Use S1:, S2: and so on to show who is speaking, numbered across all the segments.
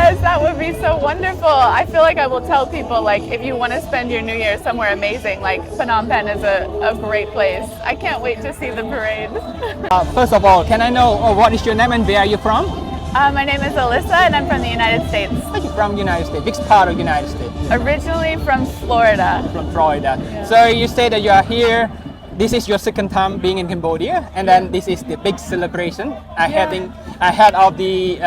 S1: Yes, that would be so wonderful. I feel like I will tell people, like, if you want to spend your New Year somewhere amazing, like Phnom Penh is a great place. I can't wait to see the parade.
S2: First of all, can I know what is your name and where are you from?
S1: My name is Alyssa and I'm from the United States.
S2: From United States. Which part of United States?
S1: Originally from Florida.
S2: From Florida.
S1: Yeah.
S2: So you say that you are here. This is your second time being in Cambodia, and then this is the big celebration ahead of the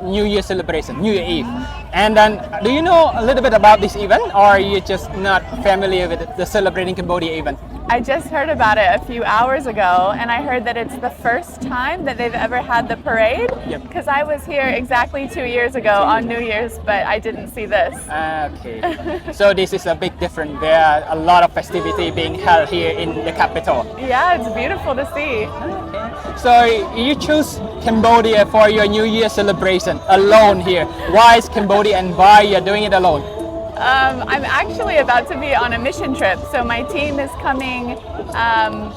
S2: New Year celebration, New Year Eve. And then, do you know a little bit about this event, or are you just not familiar with the celebrating Cambodia event?
S1: I just heard about it a few hours ago, and I heard that it's the first time that they've ever had the parade.
S2: Yep.
S1: Because I was here exactly 2 years ago on New Year's, but I didn't see this.
S2: Okay. So this is a big difference. There are a lot of festivity being held here in the capital.
S1: Yeah, it's beautiful to see.
S2: So you choose Cambodia for your New Year celebration alone here. Why is Cambodia and why you're doing it alone?
S1: I'm actually about to be on a mission trip. So my team is coming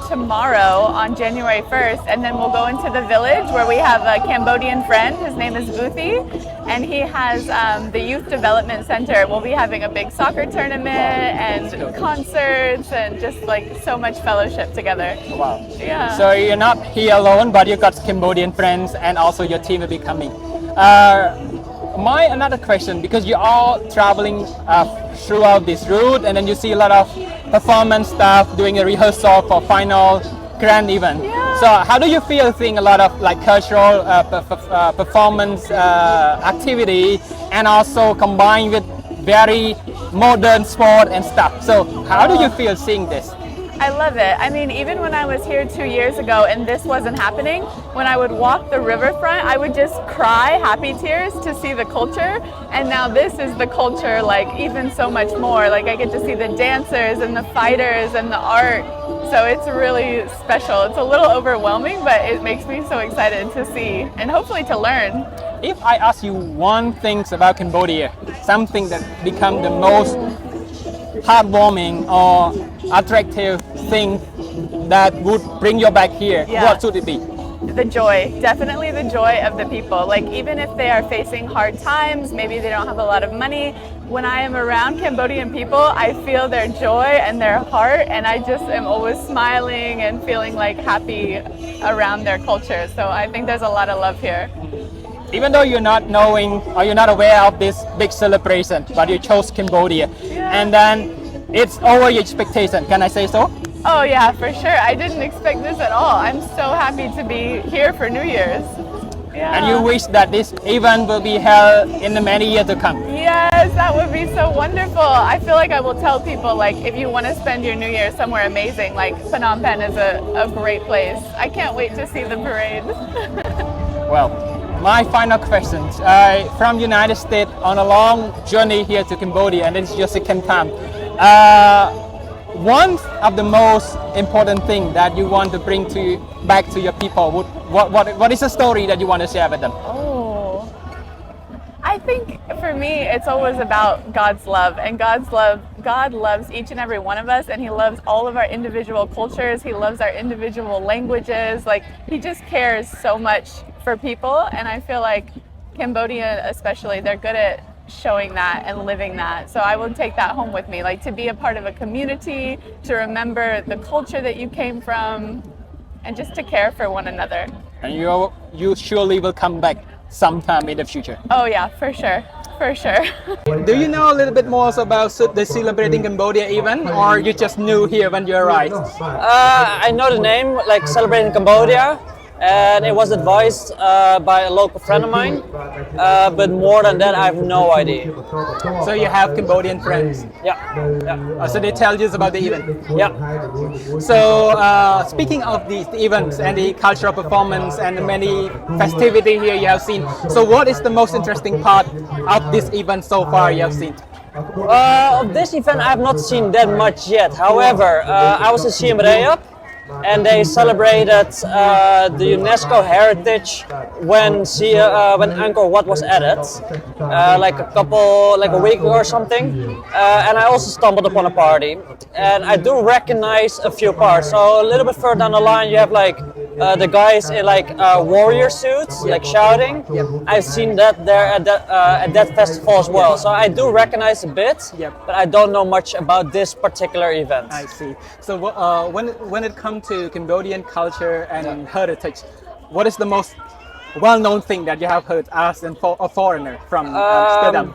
S1: tomorrow on January 1st, and then we'll go into the village where we have a Cambodian friend. His name is Vuthi, and he has the Youth Development Center. We'll be having a big soccer tournament and concerts and just like so much fellowship together.
S2: Wow.
S1: Yeah.
S2: So you're not here alone, but you got Cambodian friends, and also your team will be coming. Another question, because you're all traveling throughout this route, and then you see a lot of performance stuff, doing a rehearsal for final grand event.
S1: Yeah.
S2: So how do you feel seeing a lot of like cultural performance activity, and also combined with very modern sport and stuff? So how do you feel seeing this?
S1: I love it. I mean, even when I was here 2 years ago and this wasn't happening, when I would walk the riverfront, I would just cry happy tears to see the culture. And now this is the culture, like even so much more. Like I get to see the dancers and the fighters and the art. So it's really special. It's a little overwhelming, but it makes me so excited to see and hopefully to learn.
S2: If I ask you one thing about Cambodia, something that become the most heartwarming or attractive thing that would bring you back here, what should it be?
S1: The joy, definitely the joy of the people. Like even if they are facing hard times, maybe they don't have a lot of money, when I am around Cambodian people, I feel their joy and their heart, and I just am always smiling and feeling like happy around their culture. So I think there's a lot of love here.
S2: Even though you're not knowing or you're not aware of this big celebration, but you chose Cambodia, and then it's over your expectation, can I say so?
S1: Oh yeah, for sure. I didn't expect this at all. I'm so happy to be here for New Year's. Yeah.
S2: And you wish that this event will be held in the many years to come?
S1: Yes, that would be so wonderful. I feel like I will tell people, like, if you want to spend your New Year somewhere amazing, like Phnom Penh is a great place. I can't wait to see the parade.
S2: Well, my final question, from United States on a long journey here to Cambodia, and this is your second time. One of the most important thing that you want to bring back to your people, what is the story that you want to share with them?
S1: Oh, I think for me, it's always about God's love, and God loves each and every one of us, and He loves all of our individual cultures. He loves our individual languages. Like He just cares so much for people, and I feel like Cambodia especially, they're good at showing that and living that. So I will take that home with me, like to be a part of a community, to remember the culture that you came from, and just to care for one another.
S2: And you surely will come back sometime in the future.
S1: Oh yeah, for sure. For sure.
S2: Do you know a little bit more about the Celebrating Cambodia event, or you just knew here when you arrived?
S3: I know the name, like Celebrating Cambodia, and it was advised by a local friend of mine, but more than that I have no idea.
S2: So you have Cambodian friends?
S3: Yeah.
S2: So they tell you about the event?
S3: Yeah.
S2: So speaking of these events and the cultural performance and the many festivity here you have seen, so what is the most interesting part of this event so far you have seen?
S3: Of this event I have not seen that much yet. However, I was in Siem Reap, and they celebrated the UNESCO heritage when Angkor Wat was added, like a week or something. And I also stumbled upon a party, and I do recognize a few parts. So a little bit further down the line, you have like the guys in like warrior suits, like shouting. I've seen that there at that festival as well. So I do recognize a bit, but I don't know much about this particular event.
S2: I see. So when it comes to Cambodian culture and heritage, what is the most well-known thing that you have heard as a foreigner from Amsterdam?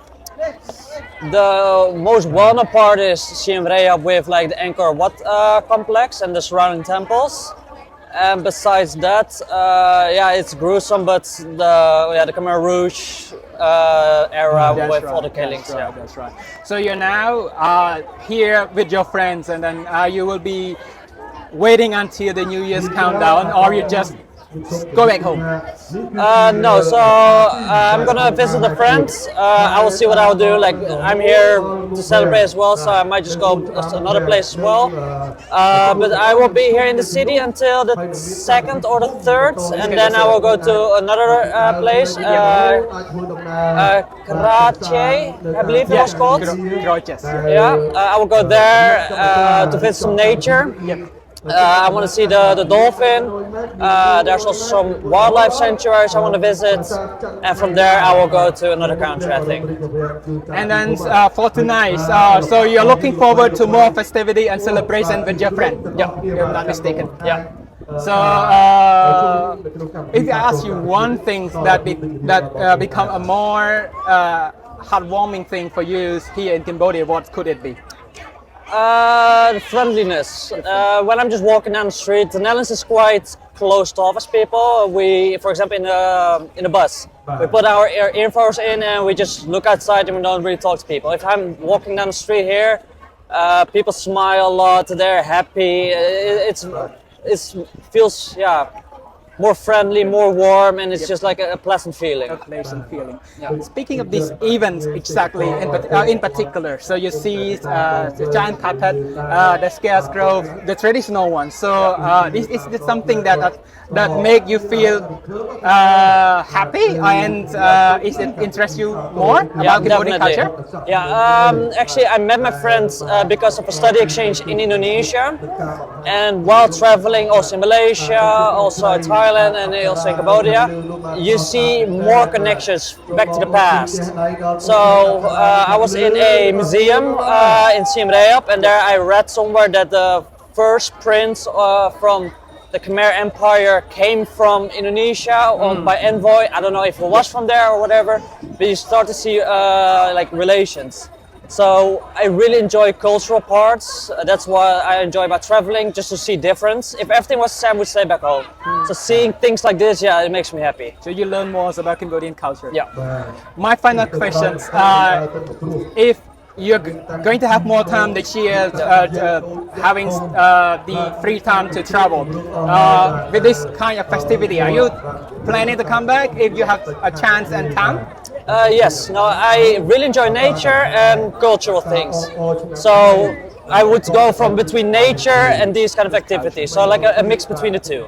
S3: The most well-known part is Siem Reap with like the Angkor Wat complex and the surrounding temples. And besides that, it's gruesome, but the Khmer Rouge era with all the killings.
S2: That's right. So you're now here with your friends, and then you will be waiting until the New Year's countdown, or you just go back home?
S3: No, so I'm gonna visit the friends. I will see what I'll do. Like I'm here to celebrate as well, so I might just go to another place as well. But I will be here in the city until the 2nd or the 3rd, and then I will go to another place, Krache, I believe it was called. I will go there to visit some nature. I want to see the dolphin. There's also some wildlife sanctuaries I want to visit, and from there I will go to another country, I think.
S2: And then for tonight, so you're looking forward to more festivity and celebration with your friend? Yeah, if I'm not mistaken.
S3: Yeah.
S2: So if I ask you one thing that become a more heartwarming thing for you here in Cambodia, what could it be?
S3: The friendliness. When I'm just walking down the street, the Netherlands is quite closed off as people. We, for example, in a bus, we put our earphones in and we just look outside and we don't really talk to people. If I'm walking down the street here, people smile a lot. They're happy. It feels more friendly, more warm, and it's just like a pleasant feeling.
S2: A pleasant feeling. Yeah. Speaking of these events, exactly in particular, so you see the giant puppet, the scarecrow, the traditional one. So this is something that make you feel happy, and is it interest you more about Cambodian culture?
S3: Yeah, actually, I met my friends because of a study exchange in Indonesia, and while traveling also in Malaysia, also in Thailand, and also in Cambodia, you see more connections back to the past. So I was in a museum in Siem Reap, and there I read somewhere that the first prince from the Khmer Empire came from Indonesia by envoy. I don't know if it was from there or whatever, but you start to see like relations. So I really enjoy cultural parts. That's what I enjoy about traveling, just to see difference. If everything was the same, we'd stay back home. So seeing things like this, it makes me happy.
S2: So you learn more about Cambodian culture.
S3: Yeah.
S2: My final questions: if you're going to have more time this year, having the free time to travel, with this kind of festivity, are you planning to come back if you have a chance and time?
S3: Yes, no, I really enjoy nature and cultural things. So I would go from between nature and these kind of activities. So like a mix between the two.